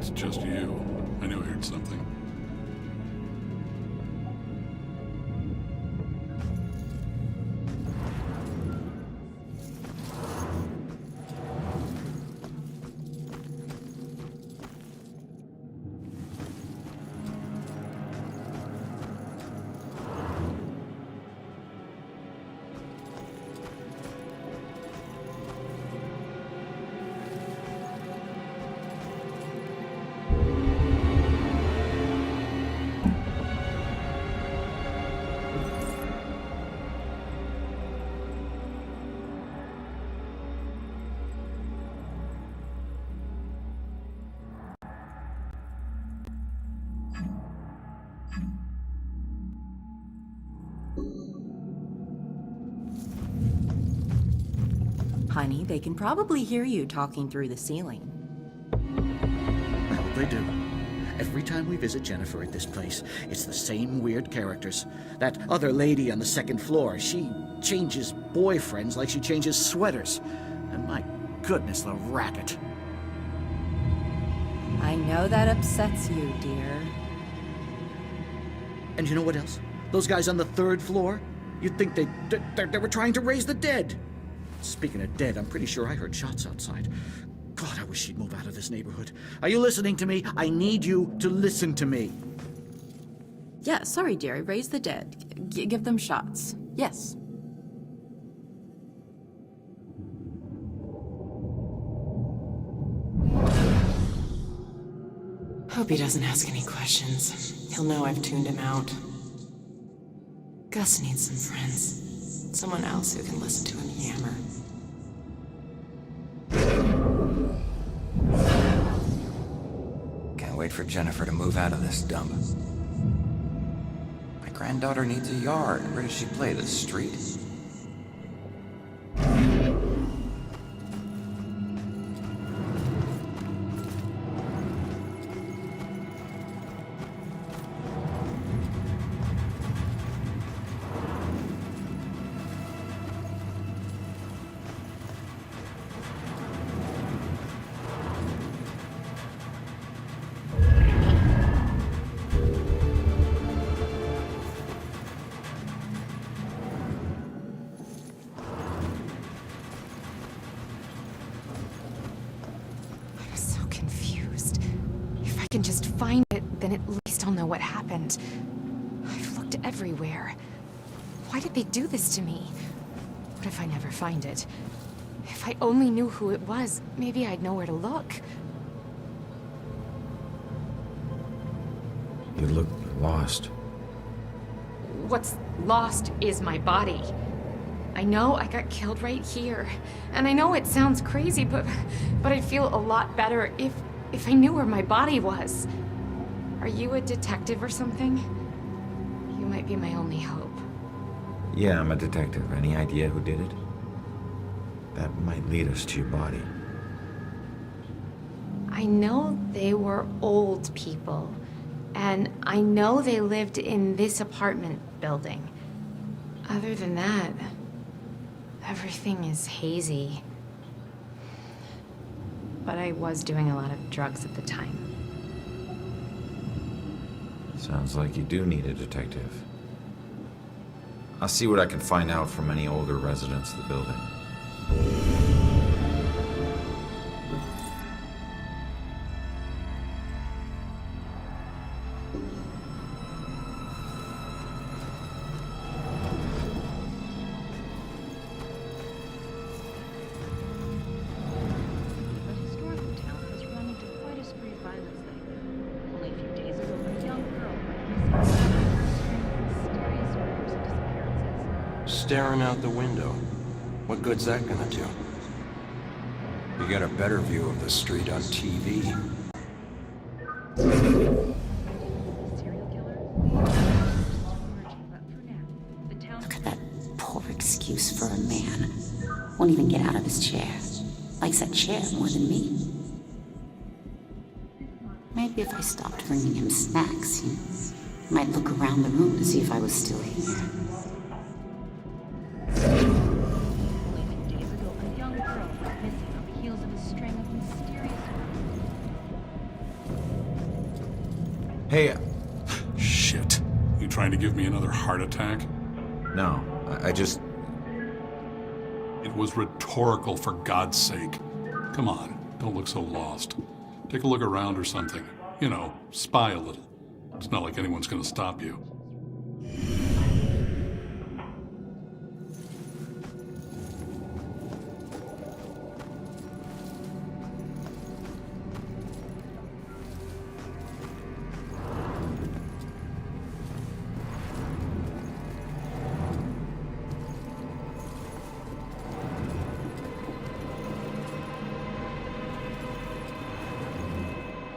it's just you. I knew I heard something. Honey, they can probably hear you talking through the ceiling. I hope they do. Every time we visit Jennifer at this place, it's the same weird characters. That other lady on the second floor, she changes boyfriends like she changes sweaters. And my goodness, the racket. I know that upsets you, dear. And you know what else? Those guys on the third floor? You'd think they were trying to raise the dead. Speaking of dead, I'm pretty sure I heard shots outside. God, I wish she'd move out of this neighborhood. Are you listening to me? I need you to listen to me. Yeah, sorry, dear. Raise the dead. Give them shots. Yes. Hope he doesn't ask any questions. He'll know I've tuned him out. Gus needs some friends. Someone else who can listen to him yammer. Can't wait for Jennifer to move out of this dump. My granddaughter needs a yard. Where does she play? The street? I can just find it, then at least I'll know what happened. I've looked everywhere. Why did they do this to me? What if I never find it? If I only knew who it was, maybe I'd know where to look. You look lost. What's lost is my body. I know I got killed right here. And I know it sounds crazy, but I'd feel a lot better if I knew where my body was. Are you a detective or something? You might be my only hope. Yeah, I'm a detective. Any idea who did it? That might lead us to your body. I know they were old people. And I know they lived in this apartment building. Other than that, everything is hazy. But I was doing a lot of drugs at the time. Sounds like you do need a detective. I'll see what I can find out from any older residents of the building. Staring out the window. What good's that gonna do? You get a better view of the street on TV. Look at that poor excuse for a man. Won't even get out of his chair. Likes that chair more than me. Maybe if I stopped bringing him snacks, he might look around the room to see if I was still here. Hey, Shit. You trying to give me another heart attack? no, I just... It was rhetorical, for God's sake. Come on, don't look so lost. Take a look around or something. You know, spy a little. It's not like anyone's gonna stop you.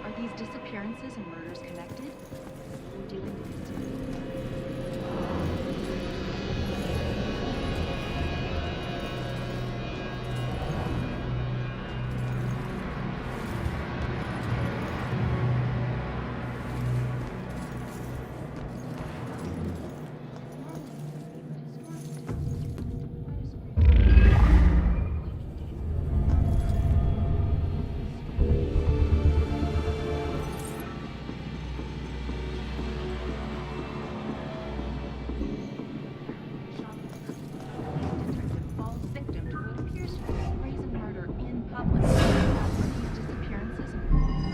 Are these disappearances and murders connected? Dealing with these falls victim to what appears to be a brazen murder in public. Are these disappearances and connected?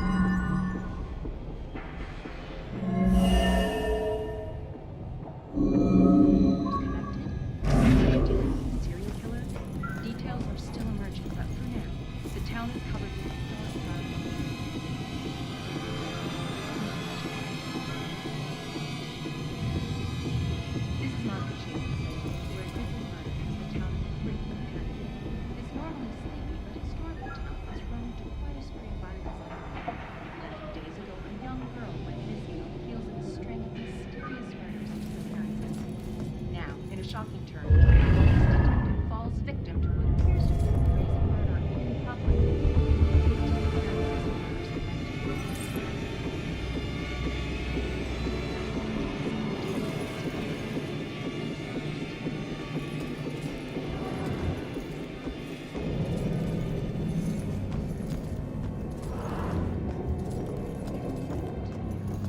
Serial killer? Details are still emerging, but for now, the town is covered with historic markers. This is not the chase of Salem, where a grisly murder has the town in great panic. This normally sleepy but historical town has run into quite a spree of violence lately. A few days ago, a young girl went missing on the heels of a string of mysterious murders and disappearances. Now, in a shocking turn, a police detective falls victim to what appears to be a brazen murder in public.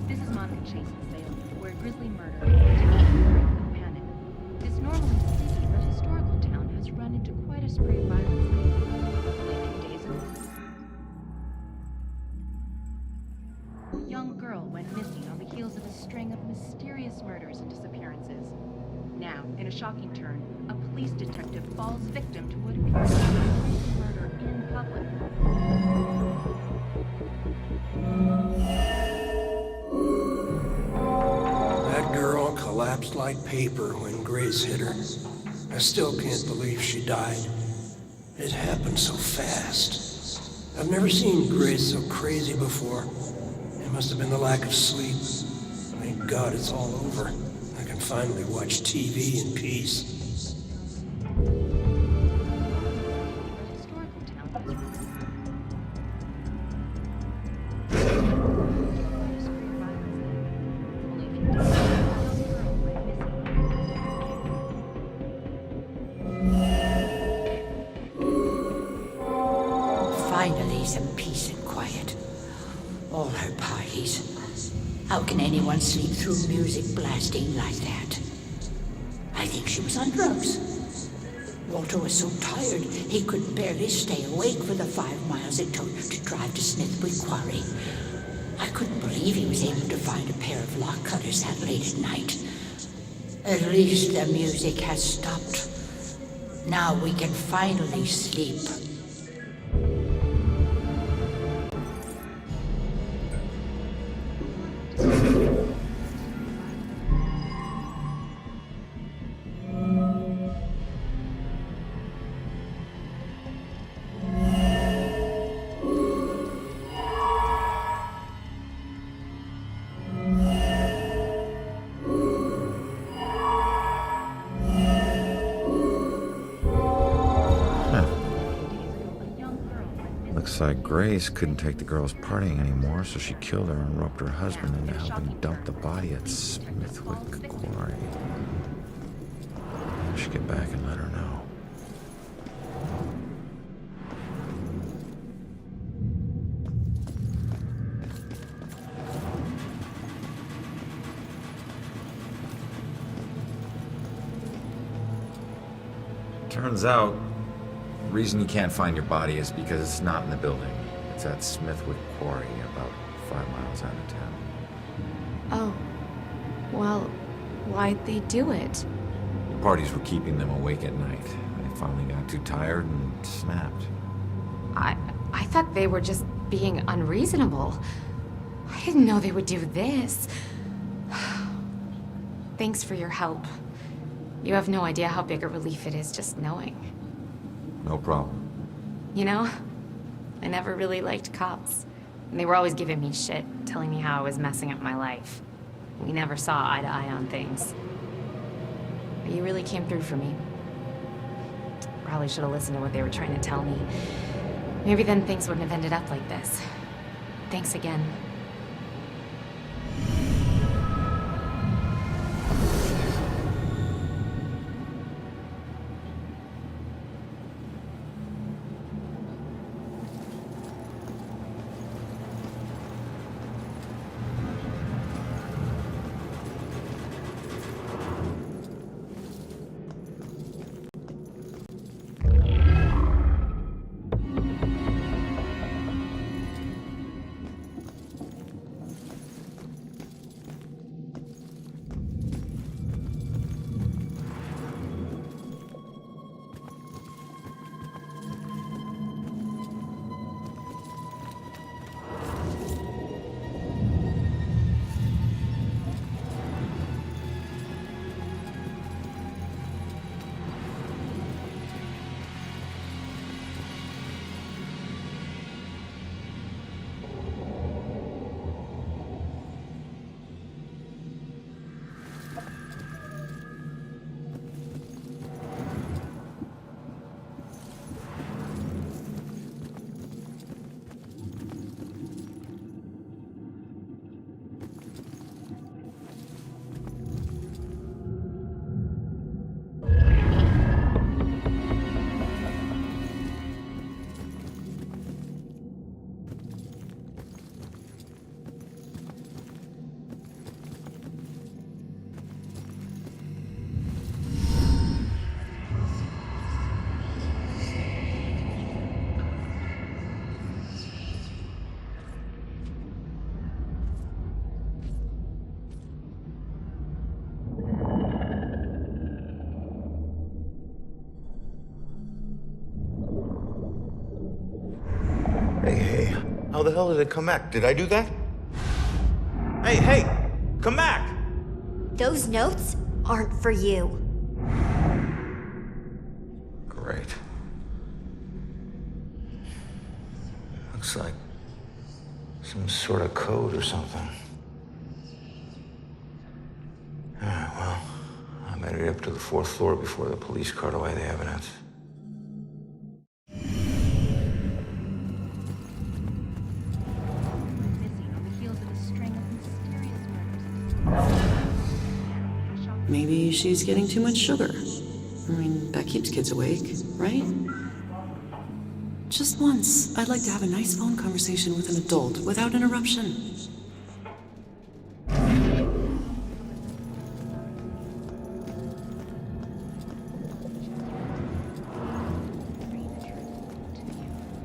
This is Monica Chase in Salem, where a grisly murder has the town in great panic. This normally sleepy but historical town has run into quite a spree of violence lately. A few days ago, a young girl went missing on the heels of a string of mysterious murders and disappearances. Now, in a shocking turn, a police detective falls victim to what appears to be a brazen murder in public. That girl collapsed like paper when Grace hit her. I still can't believe she died. It happened so fast. I've never seen Grace so crazy before. It must have been the lack of sleep. Thank God it's all over. I can finally watch TV in peace. Historical town has run Finally, some peace and quiet. All her parties. How can anyone sleep through music blasting like that? I think she was on drugs. Walter was so tired he could barely stay awake for the 5 miles it took to drive to Smithwick Quarry. I couldn't believe he was able to find a pair of lock cutters that late at night. At least the music has stopped. Now we can finally sleep. Looks like Grace couldn't take the girls partying anymore, so she killed her and roped her husband into helping dump the body at Smithwick Quarry. I should get back and let her know. Turns out, the reason you can't find your body is because it's not in the building. It's at Smithwick Quarry, about 5 miles out of town. Oh. Well, why'd they do it? The parties were keeping them awake at night. They finally got too tired and snapped. I thought they were just being unreasonable. I didn't know they would do this. Thanks for your help. You have no idea how big a relief it is just knowing. No problem. You know, I never really liked cops. And they were always giving me shit, telling me how I was messing up my life. We never saw eye to eye on things. But you really came through for me. Probably should have listened to what they were trying to tell me. Maybe then things wouldn't have ended up like this. Thanks again. Hey, how the hell did it come back? Did I do that? Hey, come back! Those notes aren't for you. Great. Looks like some sort of code or something. Alright, well, I made it up to the 4th floor before the police cart away the evidence. Maybe she's getting too much sugar. I mean, that keeps kids awake, right? Just once, I'd like to have a nice phone conversation with an adult without interruption.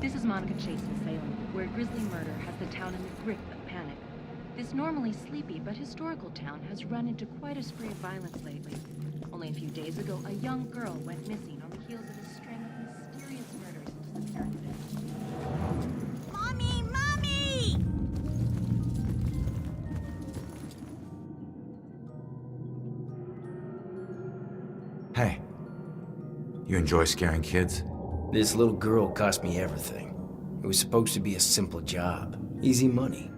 This is Monica Chase in Salem, where a grisly murder has the town in the grip of panic. This normally sleepy but historical town has run into quite a spree of violence lately. Only a few days ago, a young girl went missing on the heels of a string of mysterious murders into the Caribbean. Mommy! Mommy! Hey, you enjoy scaring kids? This little girl cost me everything. It was supposed to be a simple job. Easy money.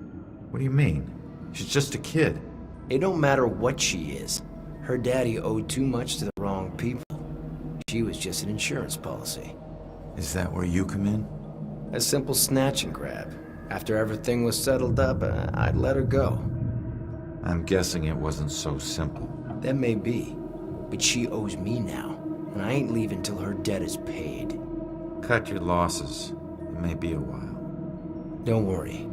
What do you mean? She's just a kid. It don't matter what she is. Her daddy owed too much to the wrong people. She was just an insurance policy. Is that where you come in? A simple snatch and grab. After everything was settled up, I'd let her go. I'm guessing it wasn't so simple. That may be, but she owes me now, and I ain't leaving till her debt is paid. Cut your losses. It may be a while. Don't worry.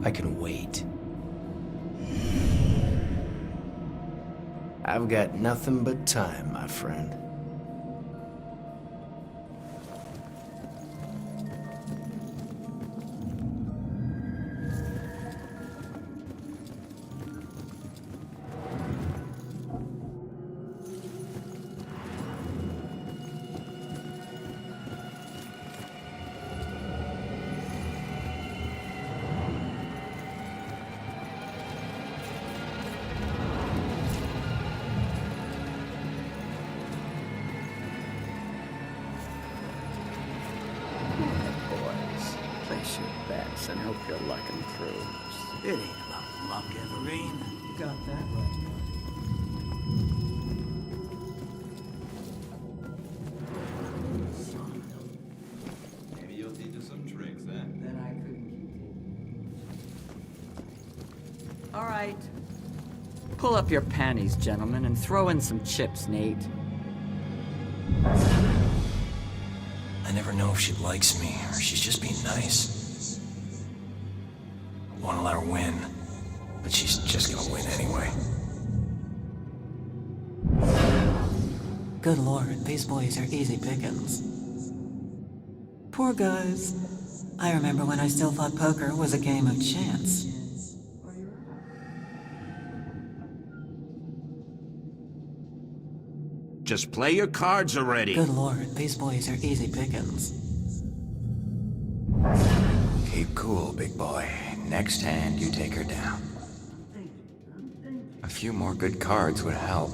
I can wait. I've got nothing but time, my friend. chance and hope your luck improves. It ain't about luck, Everine. You got that right. Maybe you'll teach us some tricks, then. Then I couldn't keep. All right. Pull up your panties, gentlemen, and throw in some chips, Nate. I never know if she likes me or she's just being nice. I want to let her win, but she's just gonna win anyway. Good lord, these boys are easy pickings. Poor guys. I remember when I still thought poker was a game of chance. Just play your cards already. Good lord, these boys are easy pickings. Keep cool, big boy. Next hand, you take her down. A few more good cards would help.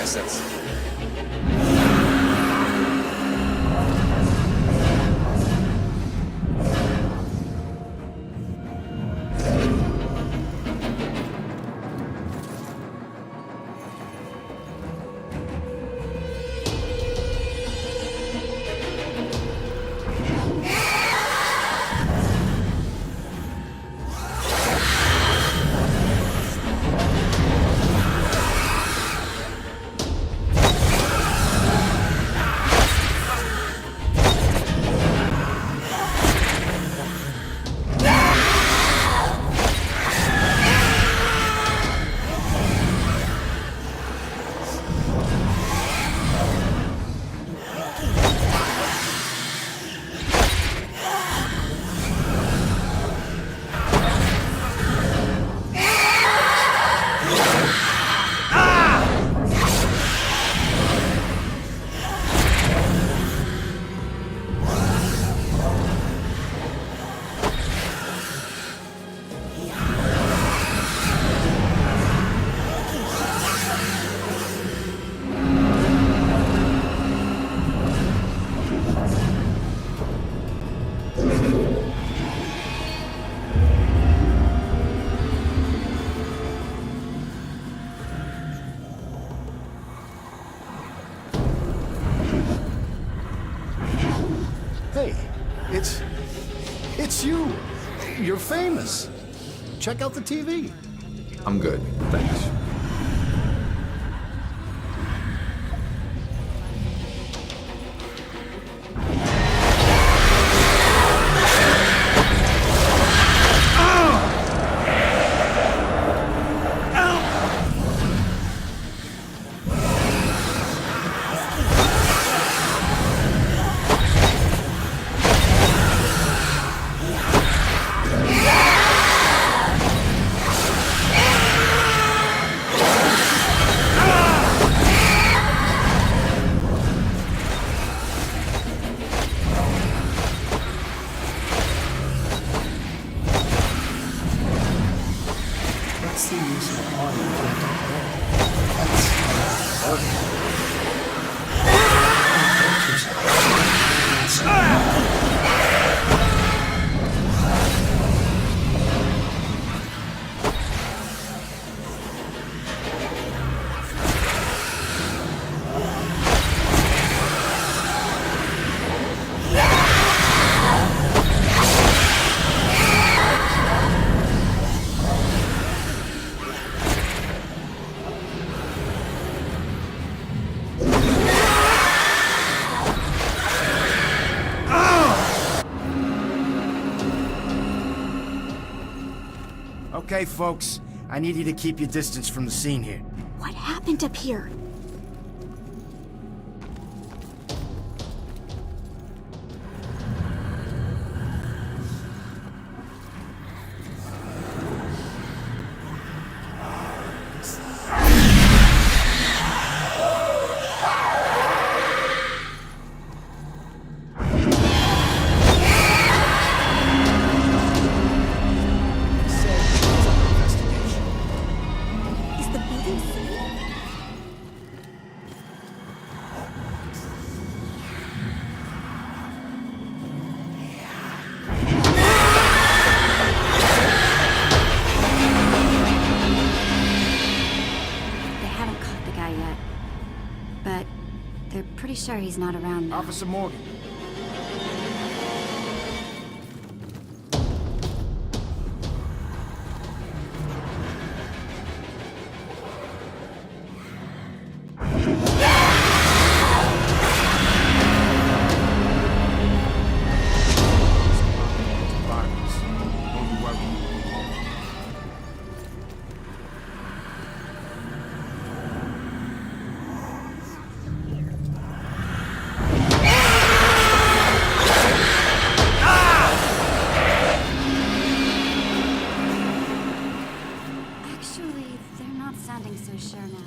Guess that's... Hey, it's you. You're famous. Check out the TV. I'm good, thanks. What's the use of audio if you have Okay, folks. I need you to keep your distance from the scene here. What happened up here? Is the building safe? They haven't caught the guy yet, but they're pretty sure he's not around now. Officer Morgan. Actually, they're not sounding so sure now.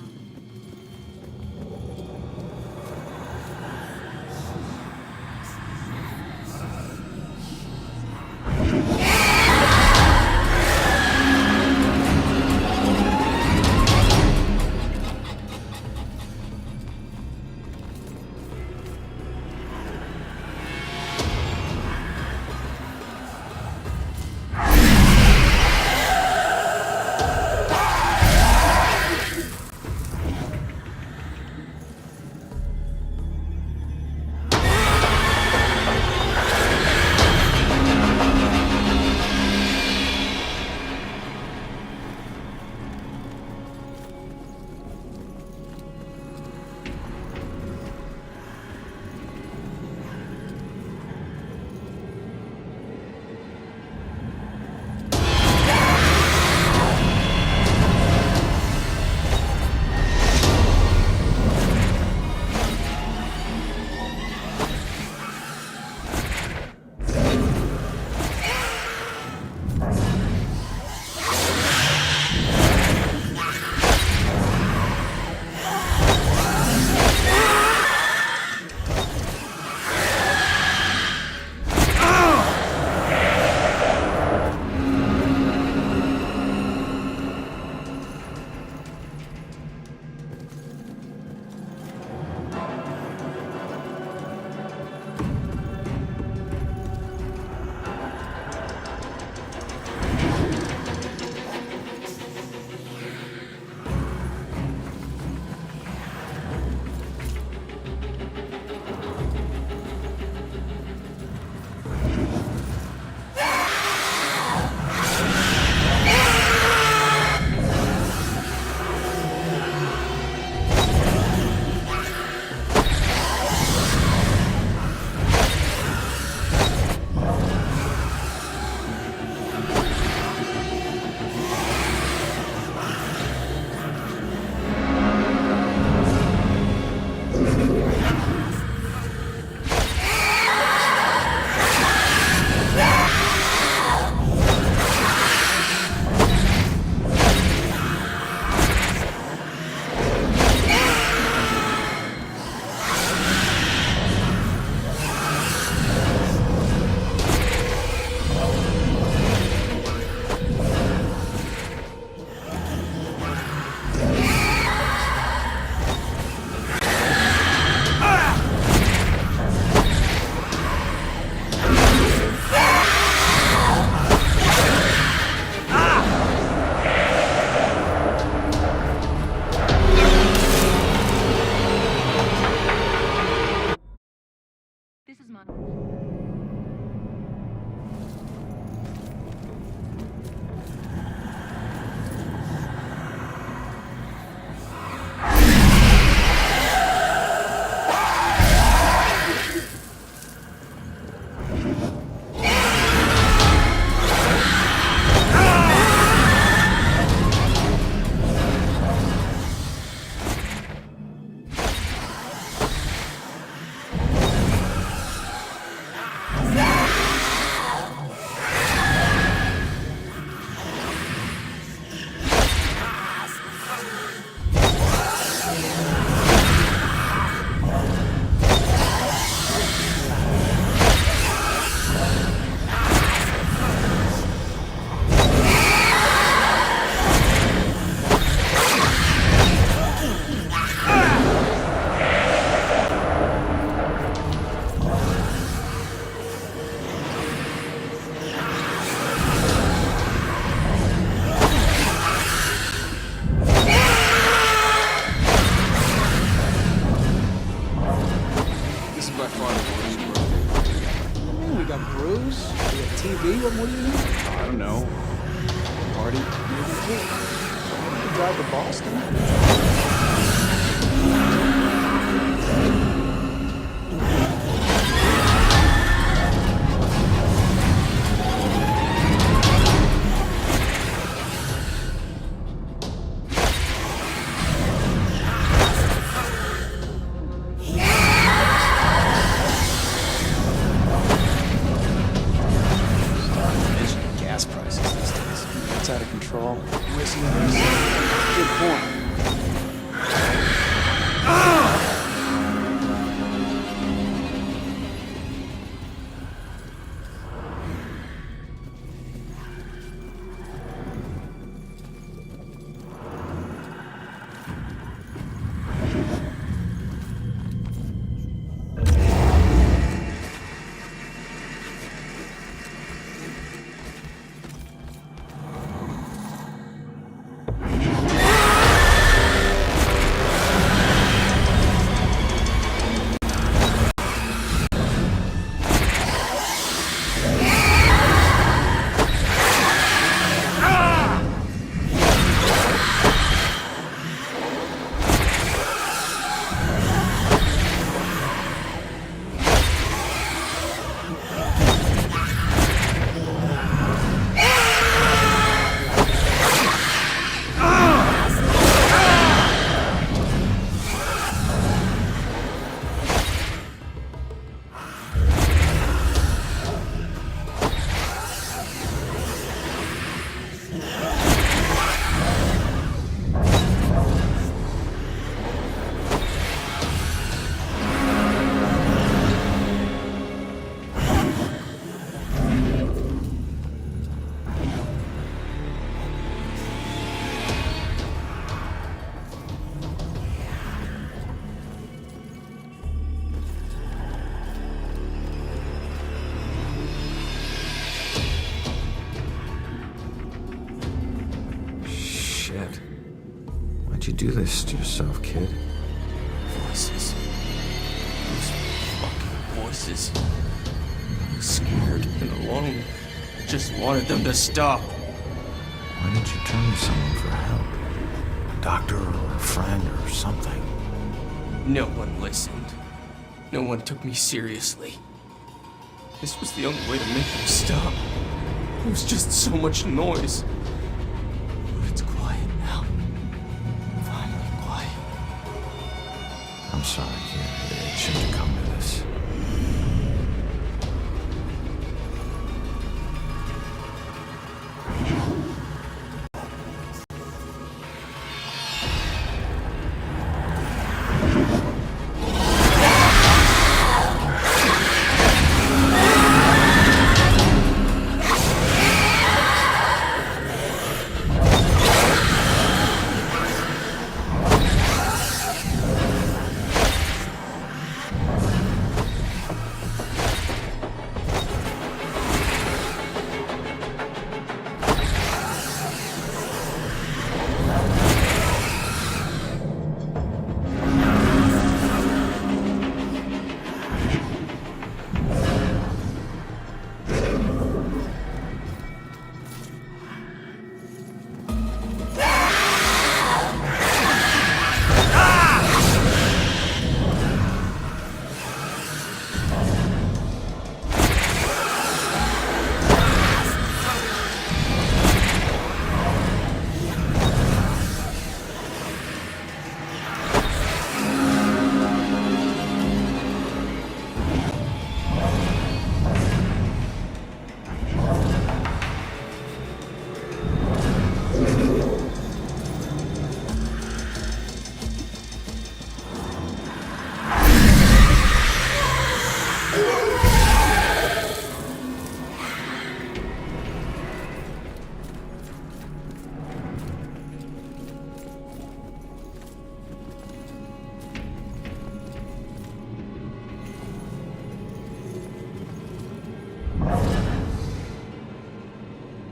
What do you need? I don't know. Party? Maybe too. You can drive to Boston. Gas prices these days. It's out of control. Whiskey. Good point. Shit. Why'd you do this to yourself, kid? Voices. Those fucking voices. I was scared and alone. I just wanted them to stop. Why didn't you turn to someone for help? A doctor or a friend or something? No one listened. No one took me seriously. This was the only way to make them stop. It was just so much noise. But it's quiet now. Finally quiet. I'm sorry, kid. It shouldn't have come to this.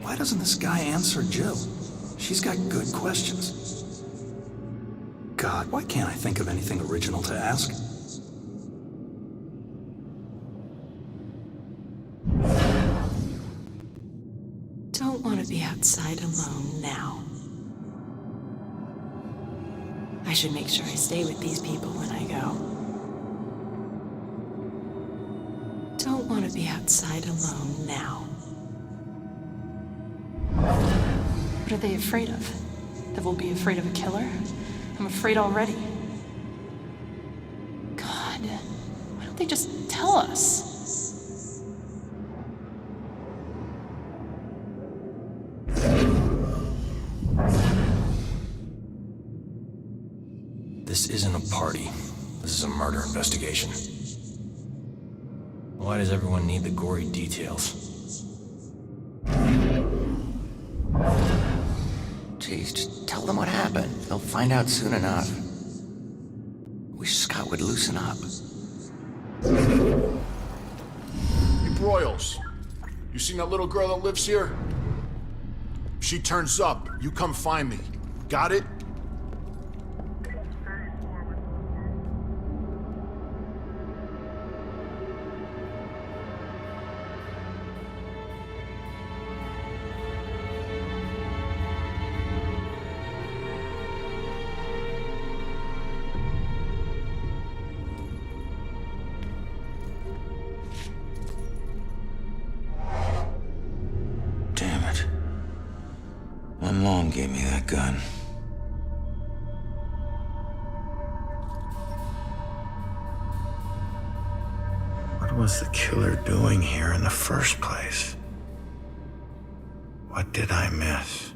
Why doesn't this guy answer Jill? She's got good questions. God, why can't I think of anything original to ask? outside alone now. I should make sure I stay with these people when I go. Don't want to be outside alone now. What are they afraid of? That we'll be afraid of a killer? I'm afraid already. God, why don't they just tell us? This isn't a party. This is a murder investigation. Why does everyone need the gory details? Jeez, just tell them what happened. They'll find out soon enough. Wish Scott would loosen up. Hey, Broyles. You seen that little girl that lives here? If she turns up, you come find me. Got it? Damn it. My mom gave me that gun. What was the killer doing here in the first place? What did I miss?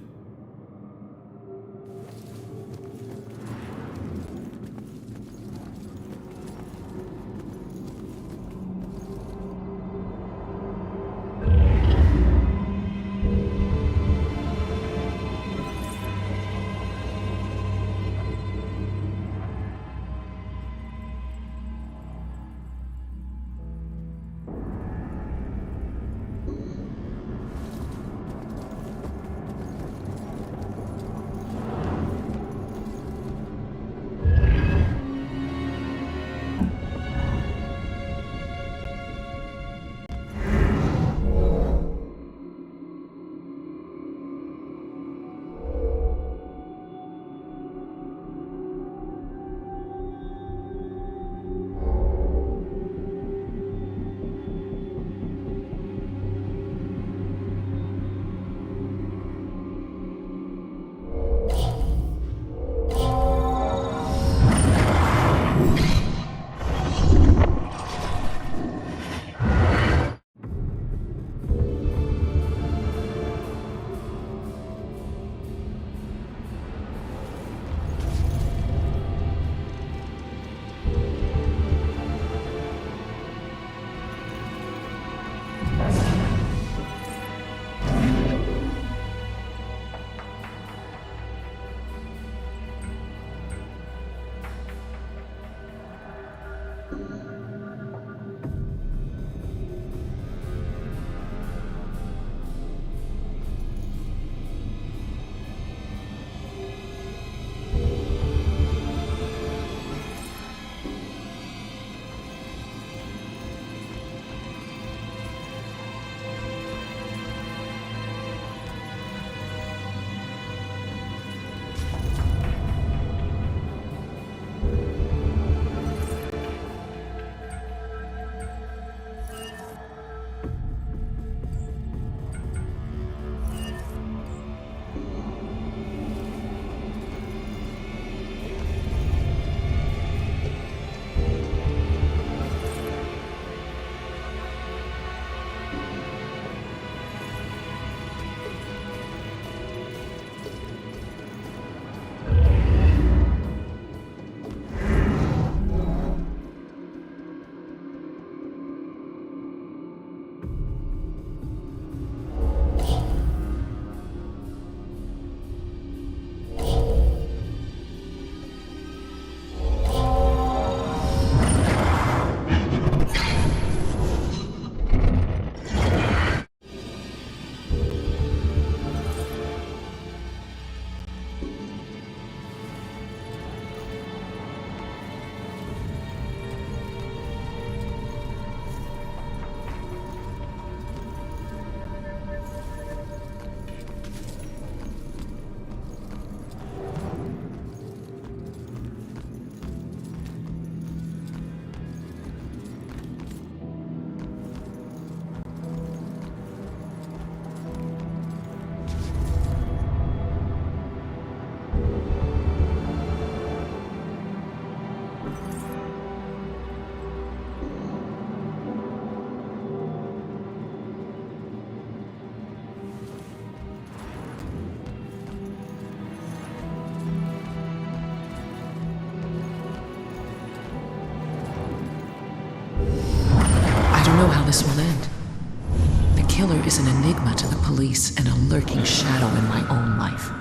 police and a lurking shadow in my own life.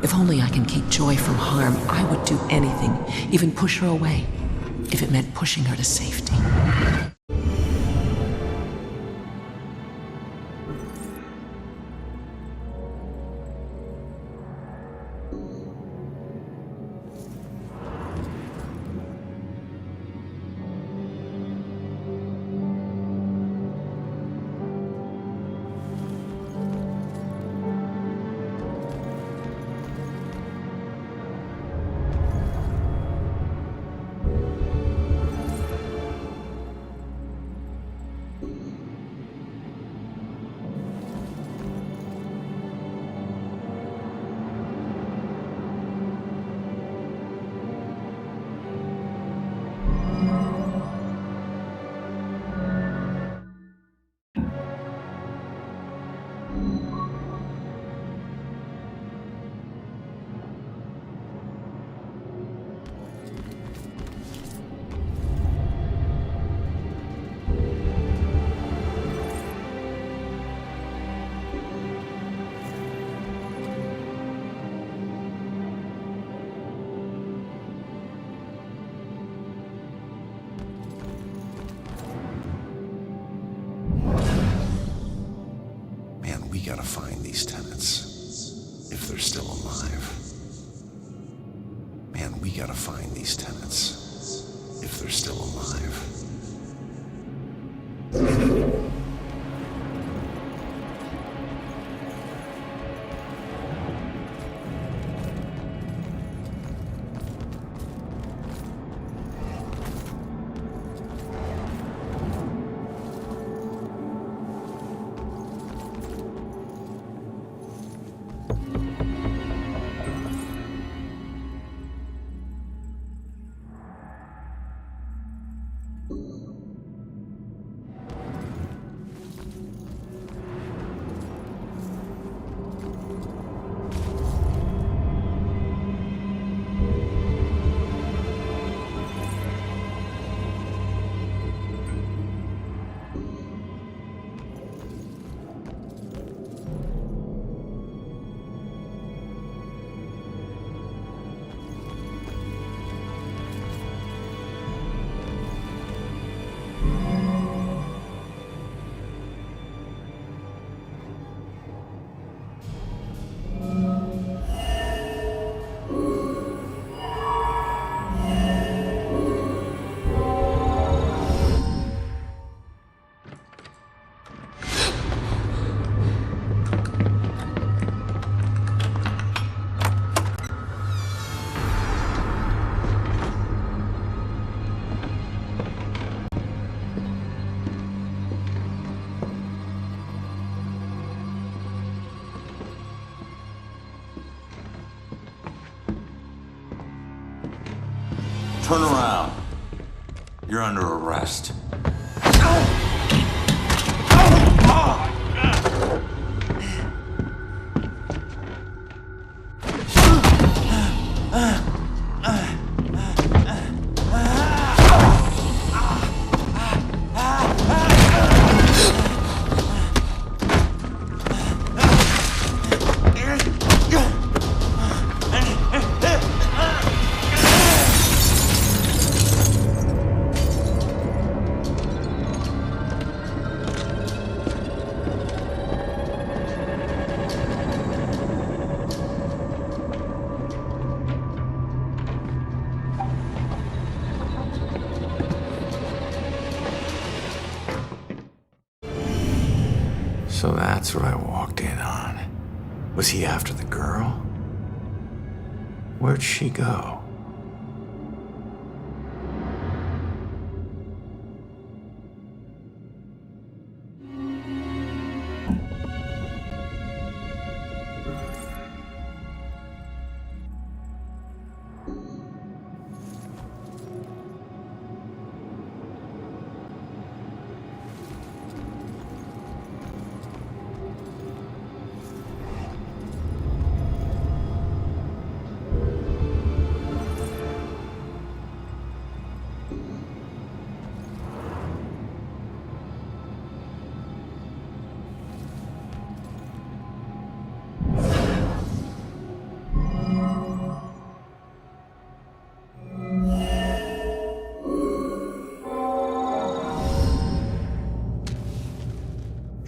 If only I can keep Joy from harm, I would do anything, even push her away, if it meant pushing her to safety. We gotta find these tenants, if they're still alive. Man, we gotta find these tenants, if they're still alive. Turn around. You're under arrest. So that's what I walked in on. Was he after the girl? Where'd she go?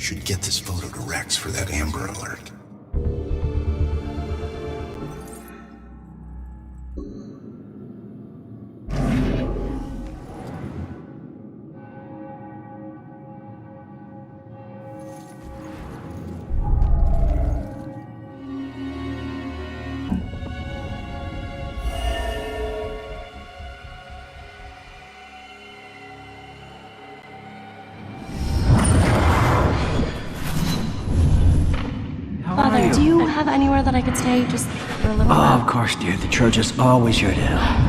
Should get this photo to Rex for that Amber Alert. Father, do you have anywhere that I could stay just for a little Oh, while? of course, dear. The church is always your to help.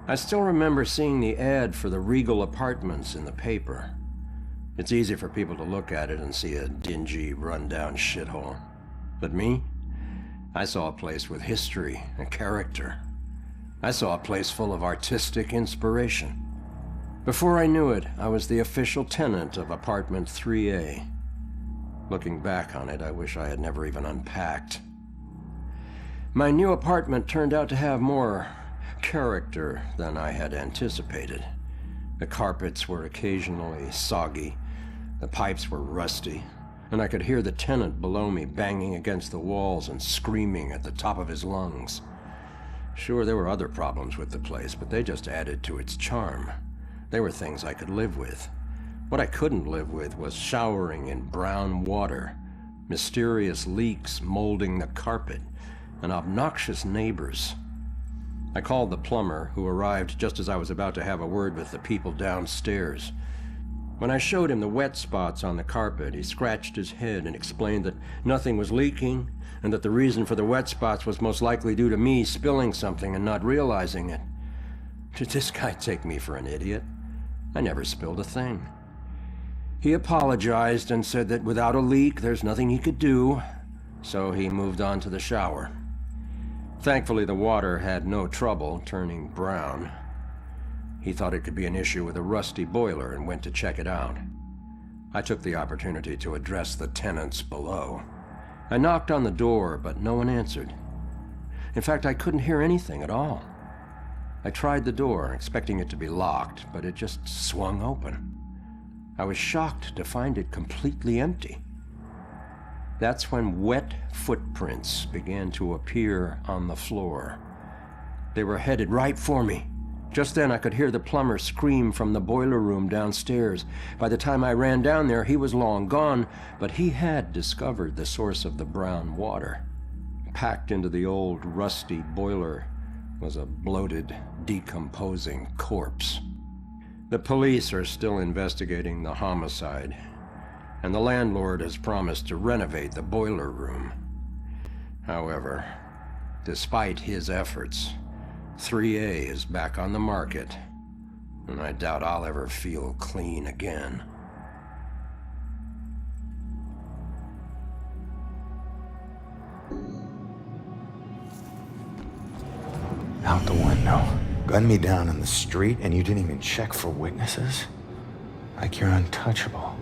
I still remember seeing the ad for the Regal Apartments in the paper. It's easy for people to look at it and see a dingy, run-down shithole. But me? I saw a place with history and character. I saw a place full of artistic inspiration. Before I knew it, I was the official tenant of apartment 3A. Looking back on it, I wish I had never even unpacked. My new apartment turned out to have more character than I had anticipated. The carpets were occasionally soggy, the pipes were rusty, and I could hear the tenant below me banging against the walls and screaming at the top of his lungs. Sure, there were other problems with the place, but they just added to its charm. They were things I could live with. What I couldn't live with was showering in brown water, mysterious leaks molding the carpet, and obnoxious neighbors. I called the plumber, who arrived just as I was about to have a word with the people downstairs. When I showed him the wet spots on the carpet, he scratched his head and explained that nothing was leaking, and that the reason for the wet spots was most likely due to me spilling something and not realizing it. Did this guy take me for an idiot? I never spilled a thing. He apologized and said that without a leak, there's nothing he could do, so he moved on to the shower. Thankfully, the water had no trouble turning brown. He thought it could be an issue with a rusty boiler and went to check it out. I took the opportunity to address the tenants below. I knocked on the door, but no one answered. In fact, I couldn't hear anything at all. I tried the door, expecting it to be locked, but it just swung open. I was shocked to find it completely empty. That's when wet footprints began to appear on the floor. They were headed right for me. Just then I could hear the plumber scream from the boiler room downstairs. By the time I ran down there, he was long gone, but he had discovered the source of the brown water. Packed into the old rusty boiler was a bloated, decomposing corpse. The police are still investigating the homicide, and the landlord has promised to renovate the boiler room. However, despite his efforts, 3A is back on the market, and I doubt I'll ever feel clean again. Out the window. Gunned me down in the street, and you didn't even check for witnesses? Like you're untouchable.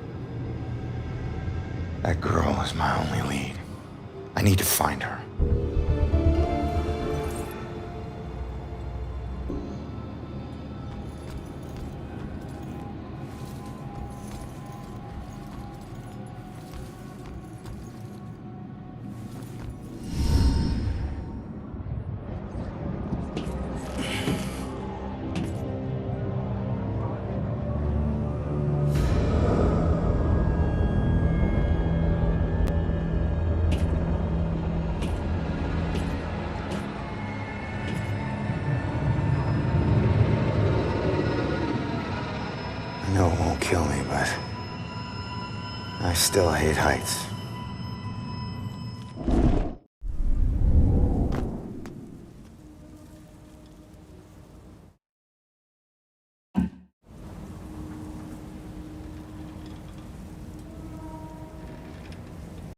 That girl is my only lead. I need to find her. I know it won't kill me, but I still hate heights.